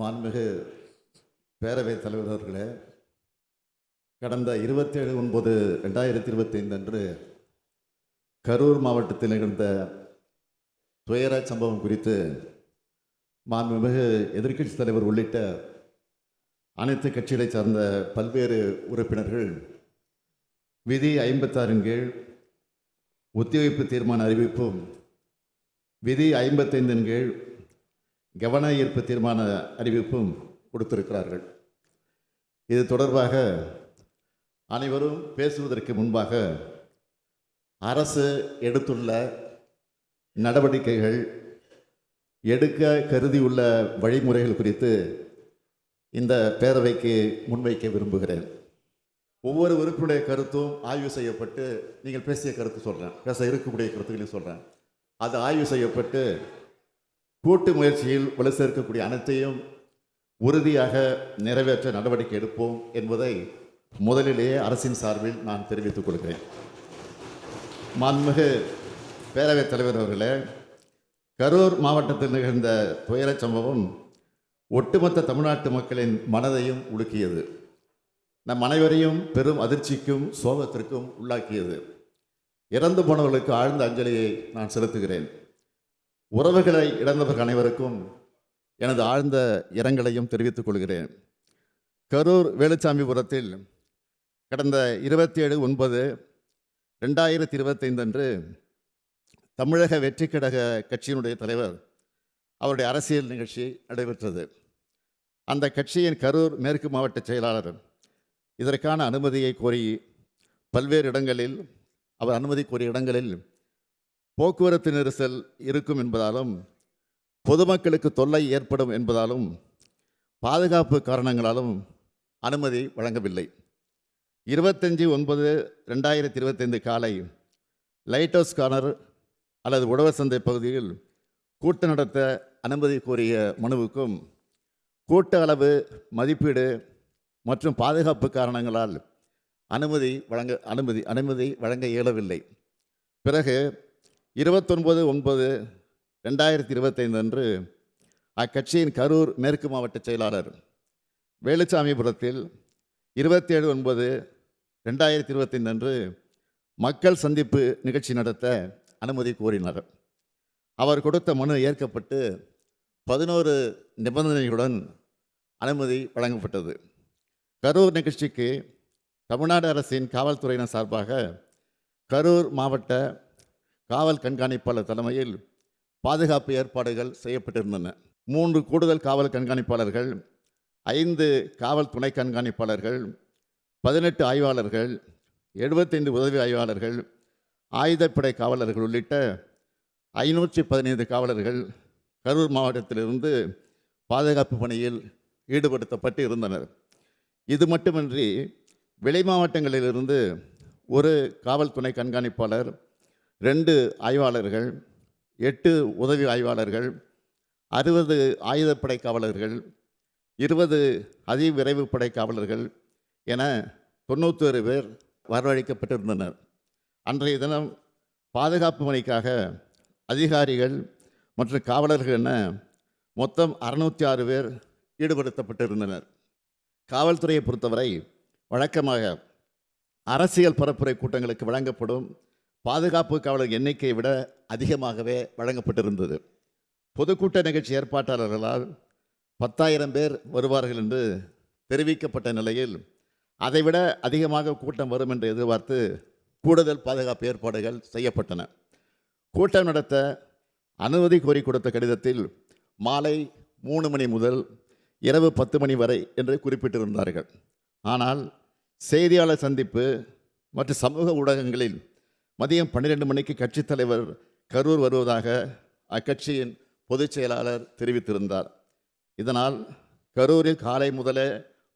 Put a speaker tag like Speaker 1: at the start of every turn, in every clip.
Speaker 1: மாண்புமிகு பேரவைத் தலைவர் அவர்களே, கடந்த 27/9/2025 அன்று கரூர் மாவட்டத்தில் நிகழ்ந்த துயர சம்பவம் குறித்து மாண்புமிகு எதிர்க்கட்சித் தலைவர் உள்ளிட்ட அனைத்து கட்சிகளைச் சார்ந்த பல்வேறு உறுப்பினர்கள் விதி 56 கீழ் ஒத்திவைப்பு தீர்மான அறிவிப்பும், விதி 55 கீழ் கவன ஈர்ப்பு தீர்மான அறிவிப்பும் கொடுத்திருக்கிறார்கள். இது தொடர்பாக அனைவரும் பேசுவதற்கு முன்பாக அரசு எடுத்துள்ள நடவடிக்கைகள், எடுக்க கருதியுள்ள வழிமுறைகள் குறித்து இந்த பேரவைக்கு முன்வைக்க விரும்புகிறேன். ஒவ்வொரு உறுப்பினுடைய கருத்தும் ஆய்வு செய்யப்பட்டு, நீங்கள் பேசிய கருத்து சொல்கிறேன், பேச இருக்கக்கூடிய கருத்துக்களையும் சொல்கிறேன், அது ஆய்வு செய்யப்பட்டு கூட்டு முயற்சியில் வலு சேர்க்கக்கூடிய அனைத்தையும் உறுதியாக நிறைவேற்ற நடவடிக்கை எடுப்போம் என்பதை முதலிலேயே அரசின் சார்பில் நான் தெரிவித்துக் கொள்கிறேன். மாண்புமிகு பேரவைத் தலைவர் அவர்களே, கரூர் மாவட்டத்தில் நிகழ்ந்த துயரச் சம்பவம் ஒட்டுமொத்த தமிழ்நாட்டு மக்களின் மனதையும் உலுக்கியது. நம் அனைவரையும் பெரும் அதிர்ச்சிக்கும் சோகத்திற்கும் உள்ளாக்கியது. இறந்து போனவர்களுக்கு ஆழ்ந்த அஞ்சலியை நான் செலுத்துகிறேன். உறவுகளை இழந்தவர்கள் அனைவருக்கும் எனது ஆழ்ந்த இரங்கலையும் தெரிவித்துக் கொள்கிறேன். கரூர் வேலுச்சாமிபுரத்தில் கடந்த 27/9/2025 அன்று தமிழக வெற்றிக் கழக கட்சியினுடைய தலைவர் அவருடைய அரசியல் நிகழ்ச்சி நடைபெற்றது. அந்த கட்சியின் கரூர் மேற்கு மாவட்ட செயலாளர் இதற்கான அனுமதியை கோரி பல்வேறு இடங்களில், அவர் அனுமதி கோரிய இடங்களில் போக்குவரத்து நெரிசல் இருக்கும் என்பதாலும், பொதுமக்களுக்கு தொல்லை ஏற்படும் என்பதாலும், பாதுகாப்பு காரணங்களாலும் அனுமதி வழங்கவில்லை. 25/9/2025 காலை லைட் ஹவுஸ் கார்னர் அல்லது உழவர் சந்தை பகுதியில் கூட்டம் நடத்த அனுமதி கோரிய மனுவுக்கும் கூட்ட அளவு, மதிப்பீடு மற்றும் பாதுகாப்பு காரணங்களால் அனுமதி வழங்க இயலவில்லை. பிறகு 29/9/2025 அன்று அக்கட்சியின் கரூர் மேற்கு மாவட்ட செயலாளர் வேலுச்சாமிபுரத்தில் 27/9/2025 அன்று மக்கள் சந்திப்பு நிகழ்ச்சி நடத்த அனுமதி கோரினார். அவர் கொடுத்த மனு ஏற்கப்பட்டு 11 நிபந்தனைகளுடன் அனுமதி வழங்கப்பட்டது. கரூர் நிகழ்ச்சிக்கு தமிழ்நாடு அரசின் காவல்துறையினர் சார்பாக கரூர் மாவட்ட காவல் கண்காணிப்பாளர் தலைமையில் பாதுகாப்பு ஏற்பாடுகள் செய்யப்பட்டிருந்தன. 3 கூடுதல் காவல் கண்காணிப்பாளர்கள், 5 காவல் துணை கண்காணிப்பாளர்கள், 18 ஆய்வாளர்கள், 75 உதவி ஆய்வாளர்கள், ஆயுதப்படை காவலர்கள் உள்ளிட்ட 515 காவலர்கள் கரூர் மாவட்டத்திலிருந்து பாதுகாப்பு பணியில் ஈடுபடுத்தப்பட்டு இருந்தனர். இது மட்டுமின்றி வெளி மாவட்டங்களிலிருந்து ஒரு காவல் துணை கண்காணிப்பாளர், 2 ஆய்வாளர்கள், 8 உதவி ஆய்வாளர்கள், 60 ஆயுதப்படை காவலர்கள், 20 அதிவிரைவு படை காவலர்கள் என 91 பேர் வரவழைக்கப்பட்டிருந்தனர். அன்றைய தினம் பாதுகாப்பு பணிக்காக அதிகாரிகள் மற்றும் காவலர்கள் என மொத்தம் 606 பேர் ஈடுபடுத்தப்பட்டிருந்தனர். காவல்துறையை பொறுத்தவரை வழக்கமாக அரசியல் பரப்புரை கூட்டங்களுக்கு வழங்கப்படும் பாதுகாப்பு காவலர் எண்ணிக்கையை விட அதிகமாகவே வழங்கப்பட்டிருந்தது. பொதுக்கூட்ட நிகழ்ச்சி ஏற்பாட்டாளர்களால் 10,000 பேர் வருவார்கள் என்று தெரிவிக்கப்பட்ட நிலையில் அதைவிட அதிகமாக கூட்டம் வரும் என்று எதிர்பார்த்து கூடுதல் பாதுகாப்பு ஏற்பாடுகள் செய்யப்பட்டன. கூட்டம் நடத்த அனுமதி கோரி கொடுத்த கடிதத்தில் மாலை 3 மணி முதல் இரவு 10 மணி வரை என்று குறிப்பிட்டிருந்தார்கள். ஆனால் செய்தியாளர் சந்திப்பு மற்றும் சமூக ஊடகங்களில் மதியம் 12 மணிக்கு கட்சித் தலைவர் கரூர் வருவதாக அக்கட்சியின் பொதுச் செயலாளர் தெரிவித்திருந்தார். இதனால் கரூரில் காலை முதலே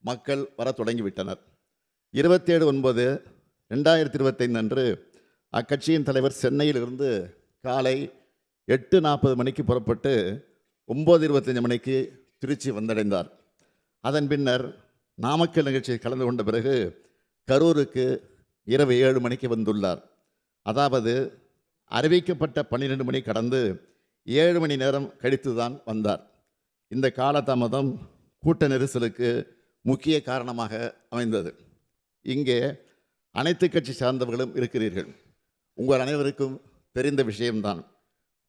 Speaker 1: மக்கள் வர தொடங்கிவிட்டனர். 27/9/2025 அன்று அக்கட்சியின் தலைவர் சென்னையிலிருந்து காலை 8:40 மணிக்கு புறப்பட்டு 9:25 மணிக்கு திருச்சி வந்தடைந்தார். அதன் பின்னர் நாமக்கல் நிகழ்ச்சியில் கலந்து கொண்ட பிறகு கரூருக்கு இரவு 7 மணிக்கு வந்துள்ளார். அதாவது அறிவிக்கப்பட்ட 12 மணி கடந்து 7 மணி நேரம் கழித்து தான் வந்தார். இந்த காலதாமதம் கூட்ட நெரிசலுக்கு முக்கிய காரணமாக அமைந்தது. இங்கே அனைத்து கட்சி சார்ந்தவர்களும் இருக்கிறீர்கள். உங்கள் அனைவருக்கும் தெரிந்த விஷயம்தான்.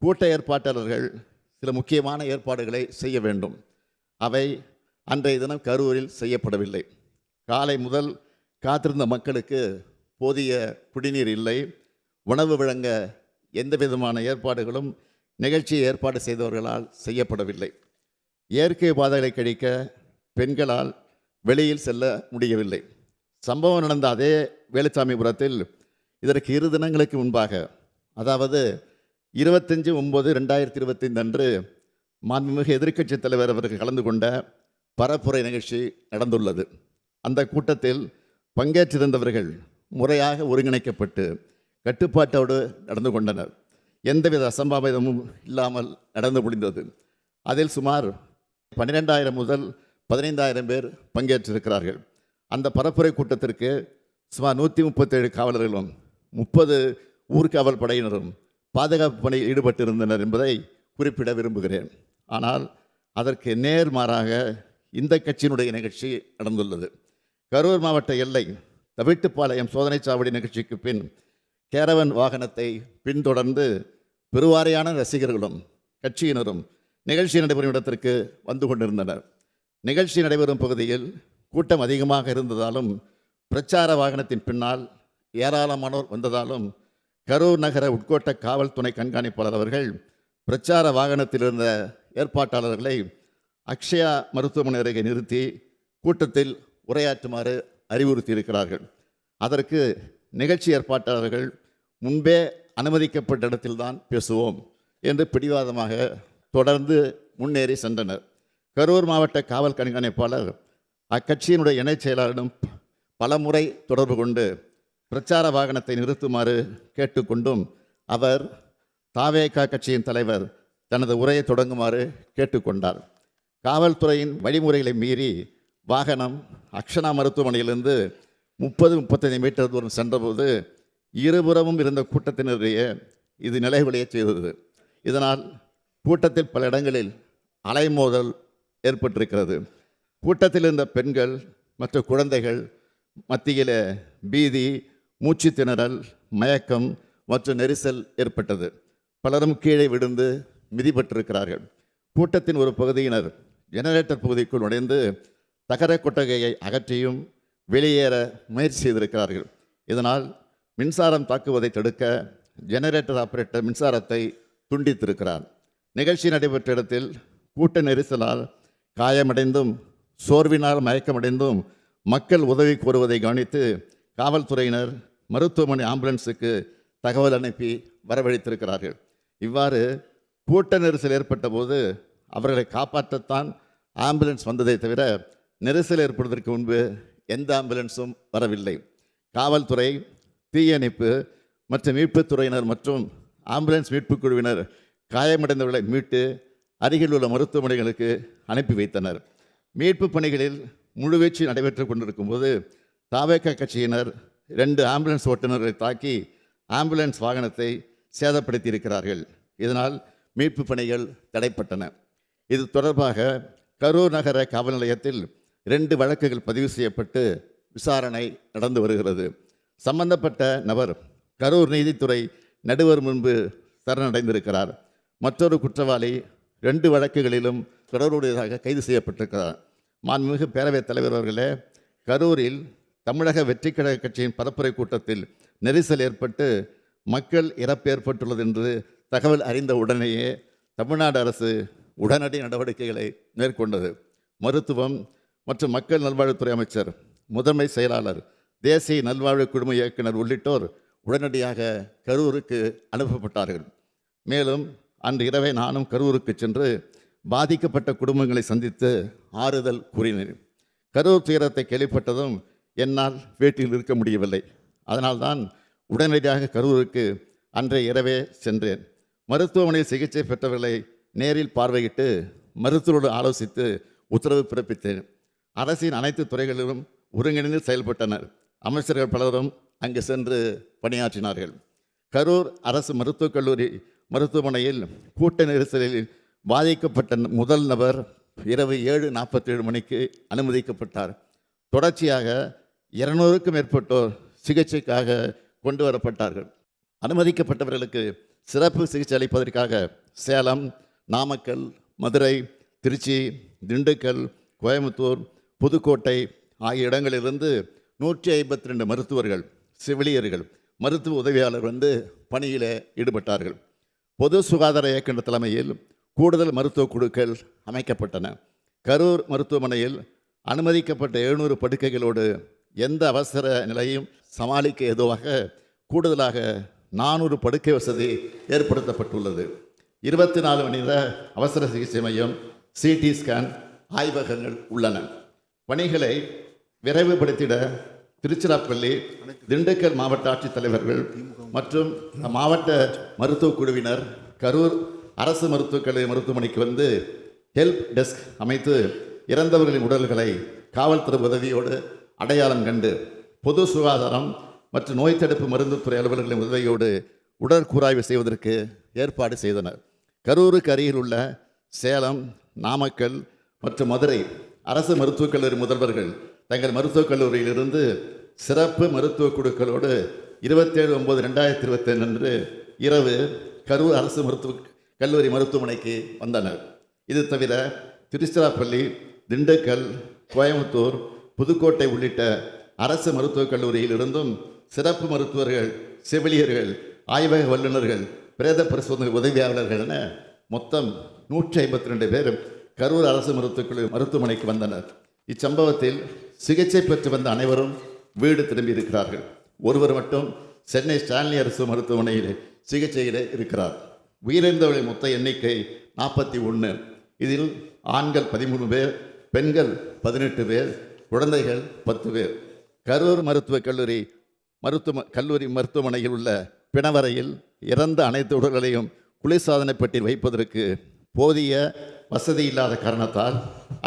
Speaker 1: கூட்ட ஏற்பாட்டாளர்கள் சில முக்கியமான ஏற்பாடுகளை செய்ய வேண்டும். அவை அன்றைய தினம் கரூரில் செய்யப்படவில்லை. காலை முதல் காத்திருந்த மக்களுக்கு போதிய குடிநீர் இல்லை. உணவு வழங்க எந்த விதமான ஏற்பாடுகளும் நிகழ்ச்சியை ஏற்பாடு செய்தவர்களால் செய்யப்படவில்லை. இயற்கை பாதைகளை கழிக்க பெண்களால் வெளியில் செல்ல முடியவில்லை. சம்பவம் நடந்த அதே வேலுச்சாமிபுரத்தில் இதற்கு 2 தினங்களுக்கு முன்பாக, அதாவது 25/9/2025 அன்று மாண்புமிகு எதிர்க்கட்சித் தலைவர் அவர்கள் கலந்து கொண்ட பரப்புரை நிகழ்ச்சி நடந்துள்ளது. அந்த கூட்டத்தில் பங்கேற்றிருந்தவர்கள் முறையாக ஒருங்கிணைக்கப்பட்டு கட்டுப்பாட்டோடு நடந்து கொண்டனர். எந்தவித அசம்பாவிதமும் இல்லாமல் நடந்து முடிந்தது. அதில் சுமார் 12,000 முதல் 15,000 பேர் பங்கேற்றிருக்கிறார்கள். அந்த பரப்புரை கூட்டத்திற்கு சுமார் 137 காவலர்களும் 30 ஊர்காவல் படையினரும் பாதுகாப்பு பணியில் ஈடுபட்டிருந்தனர் என்பதை குறிப்பிட விரும்புகிறேன். ஆனால் அதற்கு நேர்மாறாக இந்த கட்சியினுடைய நிகழ்ச்சி நடந்துள்ளது. கரூர் மாவட்ட எல்லை தவிட்டுப்பாளையம் சோதனை சாவடி நிகழ்ச்சிக்கு பின் கேரவன் வாகனத்தை பின்தொடர்ந்து பெருவாரியான ரசிகர்களும் கட்சியினரும் நிகழ்ச்சி நடைபெறும் இடத்திற்கு வந்து கொண்டிருந்தனர். நிகழ்ச்சி நடைபெறும் பகுதியில் கூட்டம் அதிகமாக இருந்ததாலும் பிரச்சார வாகனத்தின் பின்னால் ஏராளமானோர் வந்ததாலும் கரூர் நகர உட்கோட்ட காவல் துணை கண்காணிப்பாளர் அவர்கள் பிரச்சார வாகனத்தில் இருந்த ஏற்பாட்டாளர்களை அக்ஷயா மருத்துவமனை அருகே நிறுத்தி கூட்டத்தில் உரையாற்றுமாறு அறிவுறுத்தியிருக்கிறார்கள். அதற்கு நிகழ்ச்சி ஏற்பாட்டாளர்கள் முன்பே அனுமதிக்கப்பட்ட இடத்தில்தான் பேசுவோம் என்று பிடிவாதமாக தொடர்ந்து முன்னேறி சென்றனர். கரூர் மாவட்ட காவல் கண்காணிப்பாளர் அக்கட்சியினுடைய இணைச் செயலாளரிடம் பலமுறை தொடர்பு கொண்டு பிரச்சார வாகனத்தை நிறுத்துமாறு கேட்டுக்கொண்டும் அவர் தாவேகா கட்சியின் தலைவர் தனது உரையை தொடங்குமாறு கேட்டுக்கொண்டார். காவல்துறையின் வழிமுறைகளை மீறி வாகனம் அக்ஷனா மருத்துவமனையிலிருந்து 30-35 மீட்டர் தூரம் சென்றபோது இருபுறமும் இருந்த கூட்டத்தினரையே இது நிலைகுலைய செய்தது. இதனால் கூட்டத்தில் பல இடங்களில் அலைமோதல் ஏற்பட்டிருக்கிறது. கூட்டத்தில் இருந்த பெண்கள் மற்றும் குழந்தைகள் மத்தியில் பீதி, மூச்சு திணறல், மயக்கம் மற்றும் நெரிசல் ஏற்பட்டது. பலரும் கீழே விழுந்து மிதிப்பட்டிருக்கிறார்கள். கூட்டத்தின் ஒரு பகுதியினர் ஜெனரேட்டர் பகுதிக்குள் நுழைந்து தகர கொட்டகையை அகற்றியும் வெளியேற முயற்சி செய்திருக்கிறார்கள். இதனால் மின்சாரம் தாக்குவதை தடுக்க ஜெனரேட்டர் ஆபரேட்டர் மின்சாரத்தை துண்டித்திருக்கிறார். நிகழ்ச்சி நடைபெற்ற இடத்தில் கூட்ட நெரிசலால் காயமடைந்தும் சோர்வினால் மயக்கமடைந்தும் மக்கள் உதவி கோருவதை கவனித்து காவல்துறையினர் மருத்துவமனை ஆம்புலன்ஸுக்கு தகவல் அனுப்பி வரவழைத்திருக்கிறார்கள். இவ்வாறு கூட்ட நெரிசல் ஏற்பட்ட போது அவர்களை காப்பாற்றத்தான் ஆம்புலன்ஸ் வந்ததை தவிர நெரிசல் ஏற்படுவதற்கு முன்பு எந்த ஆம்புலன்ஸும் வரவில்லை. காவல்துறை, தீயணைப்பு மற்றும் மீட்புத்துறையினர் மற்றும் ஆம்புலன்ஸ் மீட்புக் குழுவினர் காயமடைந்தவர்களை மீட்டு அருகில் உள்ள மருத்துவமனைகளுக்கு அனுப்பி வைத்தனர். மீட்பு பணிகளில் முழுவீச்சு நடைபெற்று கொண்டிருக்கும் போது தாவேகா கட்சியினர் 2 ஆம்புலன்ஸ் ஓட்டுநர்களை தாக்கி ஆம்புலன்ஸ் வாகனத்தை சேதப்படுத்தியிருக்கிறார்கள். இதனால் மீட்பு பணிகள் தடைப்பட்டன. இது தொடர்பாக கரூர் நகர காவல் நிலையத்தில் 2 வழக்குகள் பதிவு செய்யப்பட்டு விசாரணை நடந்து வருகிறது. சம்பந்தப்பட்ட நபர் கரூர் நீதித்துறை நடுவர் முன்பு சரணடைந்திருக்கிறார். மற்றொரு குற்றவாளி 2 வழக்குகளிலும் தொடர்புடையதாக கைது செய்யப்பட்டிருக்கிறார். மாண்புமிகு பேரவைத் தலைவர் அவர்களே, கரூரில் தமிழக வெற்றி கழக கட்சியின் பரப்புரை கூட்டத்தில் நெரிசல் ஏற்பட்டு மக்கள் இறப்பு ஏற்பட்டுள்ளது என்று தகவல் அறிந்த உடனேயே தமிழ்நாடு அரசு உடனடி நடவடிக்கைகளை மேற்கொண்டது. மருத்துவம் மற்றும் மக்கள் நல்வாழ்வுத்துறை அமைச்சர், முதன்மை செயலாளர், தேசிய நல்வாழ்வு குழும இயக்குனர் உள்ளிட்டோர் உடனடியாக கரூருக்கு அனுப்பப்பட்டார்கள். மேலும் அன்று இரவே நானும் கரூருக்கு சென்று பாதிக்கப்பட்ட குடும்பங்களை சந்தித்து ஆறுதல் கூறினேன். கரூர் துயரத்தை கேள்விப்பட்டதும் என்னால் வீட்டில் இருக்க முடியவில்லை. அதனால்தான் உடனடியாக கரூருக்கு அன்றைய இரவே சென்றேன். மருத்துவமனையில் சிகிச்சை பெற்றவர்களை நேரில் பார்வையிட்டு மருத்துவரோடு ஆலோசித்து உத்தரவு பிறப்பித்தேன். அரசின் அனைத்து துறைகளிலும் ஒருங்கிணைந்து செயல்பட்டனர். அமைச்சர்கள் பலரும் அங்கு சென்று பணியாற்றினார்கள். கரூர் அரசு மருத்துவக் கல்லூரி மருத்துவமனையில் கூட்ட நெரிசலில் பாதிக்கப்பட்ட முதல் நபர் இரவு 7:47 மணிக்கு அனுமதிக்கப்பட்டார். தொடர்ச்சியாக 200க்கும் மேற்பட்டோர் சிகிச்சைக்காக கொண்டு வரப்பட்டார்கள். அனுமதிக்கப்பட்டவர்களுக்கு சிறப்பு சிகிச்சை அளிப்பதற்காக சேலம், நாமக்கல், மதுரை, திருச்சி, திண்டுக்கல், கோயம்புத்தூர், புதுக்கோட்டை ஆகிய இடங்களிலிருந்து 152 மருத்துவர்கள், செவிலியர்கள், மருத்துவ உதவியாளர் பணியில் ஈடுபட்டார்கள். பொது சுகாதார இயக்குநர் தலைமையில் கூடுதல் மருத்துவ குழுக்கள் அமைக்கப்பட்டன. கரூர் மருத்துவமனையில் அனுமதிக்கப்பட்ட 700 படுக்கைகளோடு எந்த அவசர நிலையும் சமாளிக்க ஏதுவாக கூடுதலாக 400 படுக்கை வசதி ஏற்படுத்தப்பட்டுள்ளது. 24 மணி நேர அவசர சிகிச்சை மையம், சிடி ஸ்கேன், ஆய்வகங்கள் உள்ளன. பணிகளை விரைவுபடுத்திட திருச்சிராப்பள்ளி, திண்டுக்கல் மாவட்ட ஆட்சித்தலைவர்கள் மற்றும் மாவட்ட மருத்துவக் குழுவினர் கரூர் அரசு மருத்துவக் கல்லூரி மருத்துவமனைக்கு ஹெல்ப் டெஸ்க் அமைத்து இறந்தவர்களின் உடல்களை காவல்துறை உதவியோடு அடையாளம் கண்டு பொது சுகாதாரம் மற்றும் நோய் தடுப்பு மருந்துத்துறை அலுவலர்களின் உதவியோடு உடற்கூராய்வு செய்வதற்கு ஏற்பாடு செய்தனர். கரூருக்கு அருகில் உள்ள சேலம், நாமக்கல் மற்றும் மதுரை அரசு மருத்துவக் கல்லூரி முதல்வர்கள் தங்கள் மருத்துவக் கல்லூரியிலிருந்து சிறப்பு மருத்துவ குழுக்களோடு 27/9/2025 அன்று இரவு கரூர் அரசு மருத்துவக் கல்லூரி மருத்துவமனைக்கு வந்தனர். இது தவிர திருச்சிராப்பள்ளி, திண்டுக்கல், கோயம்புத்தூர், புதுக்கோட்டை உள்ளிட்ட அரசு மருத்துவக் கல்லூரியிலிருந்தும் சிறப்பு மருத்துவர்கள், செவிலியர்கள், ஆய்வக வல்லுநர்கள், பிரேத பரிசோதனை உதவியாளர்கள் என மொத்தம் 152 பேர் கரூர் அரசு மருத்துவமனைக்கு வந்தனர். இச்சம்பவத்தில் சிகிச்சை பெற்று வந்த அனைவரும் வீடு திரும்பி இருக்கிறார்கள். ஒருவர் மட்டும் சென்னை ஸ்டான்லி அரசு மருத்துவமனையில் சிகிச்சையில் இருக்கிறார். உயிரிழந்தவர்களின் மொத்த எண்ணிக்கை 41. இதில் ஆண்கள் 13 பேர், பெண்கள் 18 பேர், குழந்தைகள் 10 பேர். கரூர் மருத்துவக் கல்லூரி மருத்துவமனையில் உள்ள பிணவரையில் இறந்த அனைத்து உடல்களையும் குளிர்சாதனை பெட்டியில் வைப்பதற்கு போதிய வசதி இல்லாத காரணத்தால்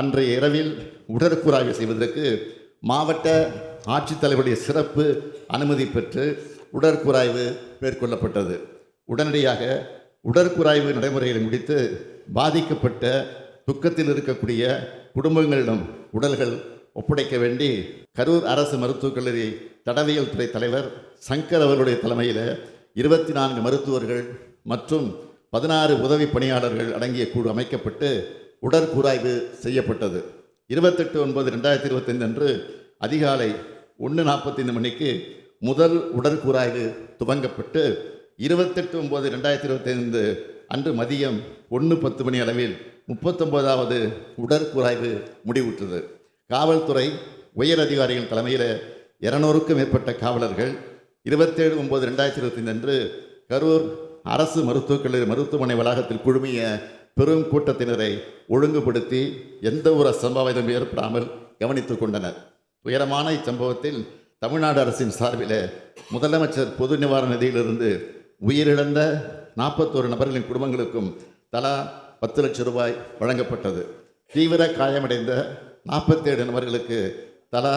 Speaker 1: அன்றைய இரவில் உடற்கூராய்வு செய்வதற்கு மாவட்ட ஆட்சித்தலைவருடைய சிறப்பு அனுமதி பெற்று உடற்கூராய்வு மேற்கொள்ளப்பட்டது. உடனடியாக உடற்கூராய்வு நடைமுறைகளை முடித்து பாதிக்கப்பட்ட துக்கத்தில் இருக்கக்கூடிய குடும்பங்களிடம் உடல்கள் ஒப்படைக்க வேண்டி கரூர் அரசு மருத்துவக் கல்லூரி தடவியல் துறை தலைவர் சங்கர் அவர்களுடைய தலைமையில் 24 மருத்துவர்கள் மற்றும் 16 உதவி பணியாளர்கள் அடங்கிய குழு அமைக்கப்பட்டு உடற்கூராய்வு செய்யப்பட்டது. 28/9/2025 அன்று அதிகாலை 1:45 மணிக்கு முதல் உடற்கூராய்வு துவங்கப்பட்டு 28/9/2025 அன்று மதியம் 1:10 மணி அளவில் 39வது உடற்கூராய்வு முடிவுற்றது. காவல்துறை உயர் அதிகாரிகள் தலைமையில் 200க்கும் மேற்பட்ட காவலர்கள் 27/9/2025 அன்று கரூர் அரசு மருத்துவக் கல்லூரி மருத்துவமனை வளாகத்தில் குழுமிய பெரும் கூட்டத்தினரை ஒழுங்குபடுத்தி எந்த ஒரு அசம்பாவிதம் ஏற்படாமல் கவனித்துக் கொண்டனர். துயரமான இச்சம்பவத்தில் தமிழ்நாடு அரசின் சார்பில் முதலமைச்சர் பொது நிவாரண நிதியிலிருந்து உயிரிழந்த 41 நபர்களின் குடும்பங்களுக்கும் தலா 10 லட்சம் ரூபாய் வழங்கப்பட்டது. தீவிர காயமடைந்த 47 நபர்களுக்கு தலா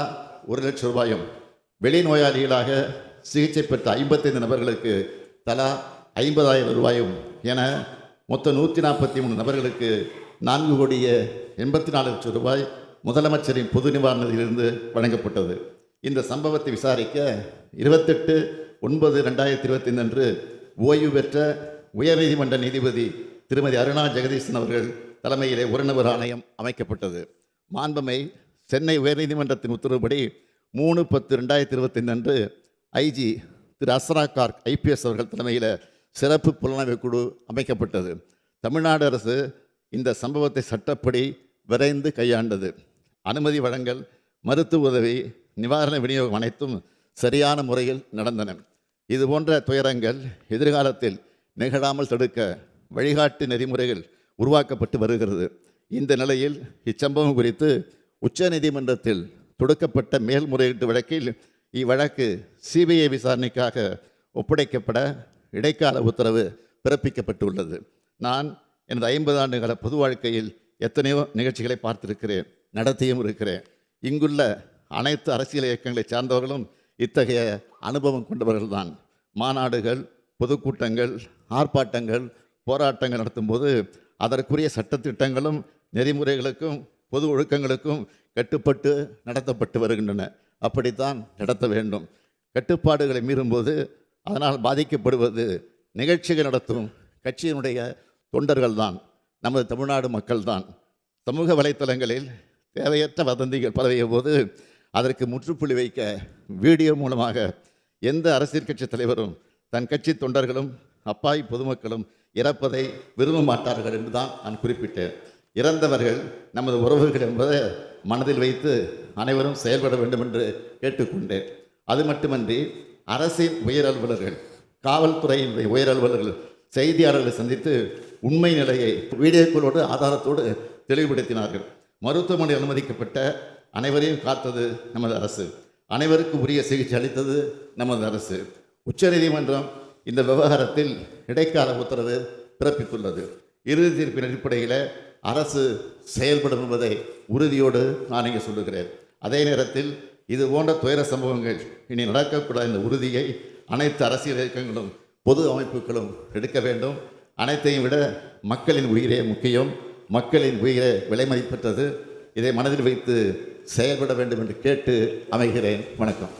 Speaker 1: 1 லட்சம் ரூபாயும், வெளிநோயாளிகளாக சிகிச்சை பெற்ற 55 நபர்களுக்கு தலா 50,000 ரூபாயும் என மொத்தம் 143 நபர்களுக்கு 4,84 லட்சம் ரூபாய் முதலமைச்சரின் பொது நிவாரணத்திலிருந்து வழங்கப்பட்டது. இந்த சம்பவத்தை விசாரிக்க 28/9/2025 அன்று ஓய்வு பெற்ற உயர்நீதிமன்ற நீதிபதி திருமதி அருணா ஜெகதீசன் அவர்கள் தலைமையிலே ஒரு நபர் ஆணையம் அமைக்கப்பட்டது. மாண்புமை சென்னை உயர்நீதிமன்றத்தின் உத்தரவுப்படி 3/10/2025 அன்று ஐஜி திரு அஸ்ரா கார்க் ஐபிஎஸ் அவர்கள் தலைமையில் சிறப்பு புலனாய்வு குழு அமைக்கப்பட்டது. தமிழ்நாடு அரசு இந்த சம்பவத்தை சட்டப்படி விரைந்து கையாண்டது. அனுமதி வழங்கல், மருத்துவ உதவி, நிவாரண விநியோகம் அனைத்தும் சரியான முறையில் நடந்தன. இதுபோன்ற துயரங்கள் எதிர்காலத்தில் நிகழாமல் தடுக்க வழிகாட்டு நெறிமுறைகள் உருவாக்கப்பட்டு வருகிறது. இந்த நிலையில் இச்சம்பவம் குறித்து உச்சநீதிமன்றத்தில் தொடுக்கப்பட்ட மேல்முறையீட்டு வழக்கில் இவ்வழக்கு சிபிஐ விசாரணைக்காக ஒப்படைக்கப்பட இடைக்கால உத்தரவு பிறப்பிக்கப்பட்டுள்ளது. நான் எனது 50 ஆண்டுகால பொது வாழ்க்கையில் எத்தனையோ நிகழ்ச்சிகளை பார்த்திருக்கிறேன், நடத்தியும் இருக்கிறேன். இங்குள்ள அனைத்து அரசியல் இயக்கங்களை சார்ந்தவர்களும் இத்தகைய அனுபவம் கொண்டவர்கள்தான். மாநாடுகள், பொதுக்கூட்டங்கள், ஆர்ப்பாட்டங்கள், போராட்டங்கள் நடத்தும் போது அதற்குரிய சட்டத்திட்டங்களும் நெறிமுறைகளுக்கும் பொது ஒழுக்கங்களுக்கும் கட்டுப்பட்டு நடத்தப்பட்டு வருகின்றன. அப்படித்தான் நடத்த வேண்டும். கட்டுப்பாடுகளை மீறும்போது அதனால் பாதிக்கப்படுவது நிகழ்ச்சிகள் நடத்தும் கட்சியினுடைய தொண்டர்கள் தான், நமது தமிழ்நாடு மக்கள் தான். சமூக வலைத்தளங்களில் தேவையற்ற வதந்திகள் பரவிய போது அதற்கு முற்றுப்புள்ளி வைக்க வீடியோ மூலமாக எந்த அரசியல் கட்சி தலைவரும் தன் கட்சி தொண்டர்களும் அப்பாவி பொதுமக்களும் இறப்பதை விரும்ப மாட்டார்கள் என்று தான் நான் குறிப்பிட்டேன். இறந்தவர்கள் நமது உறவுகள் என்பதை மனதில் வைத்து அனைவரும் செயல்பட வேண்டும் என்று கேட்டுக்கொண்டேன். அது மட்டுமன்றி அரசின் உயர் அலுவலர்கள், காவல்துறையினுடைய உயர் அலுவலர்கள் செய்தியாளர்களை சந்தித்து உண்மை நிலையை வீடியோக்களோடு ஆதாரத்தோடு தெளிவுபடுத்தினார்கள். மருத்துவமனை அனுமதிக்கப்பட்ட அனைவரையும் காத்தது நமது அரசு. அனைவருக்கும் உரிய சிகிச்சை அளித்தது நமது அரசு. உச்சநீதிமன்றம் இந்த விவகாரத்தில் இடைக்கால உத்தரவு பிறப்பித்துள்ளது. இறுதி தீர்ப்பின் அடிப்படையில் அரசு செயல்படும் என்பதை உறுதியோடு நான் இங்கே சொல்லுகிறேன். அதே நேரத்தில் இது போன்ற துயர சம்பவங்கள் இனி நடக்கக்கூடாத இந்த உறுதியை அனைத்து அரசியல் இயக்கங்களும் பொது அமைப்புகளும் எடுக்க வேண்டும். அனைத்தையும் விட மக்களின் உயிரே முக்கியம். மக்களின் உயிரே விலை மதிப்பற்றது. இதை மனதில் வைத்து செயல்பட வேண்டும் என்று கேட்டு அமைகிறேன். வணக்கம்.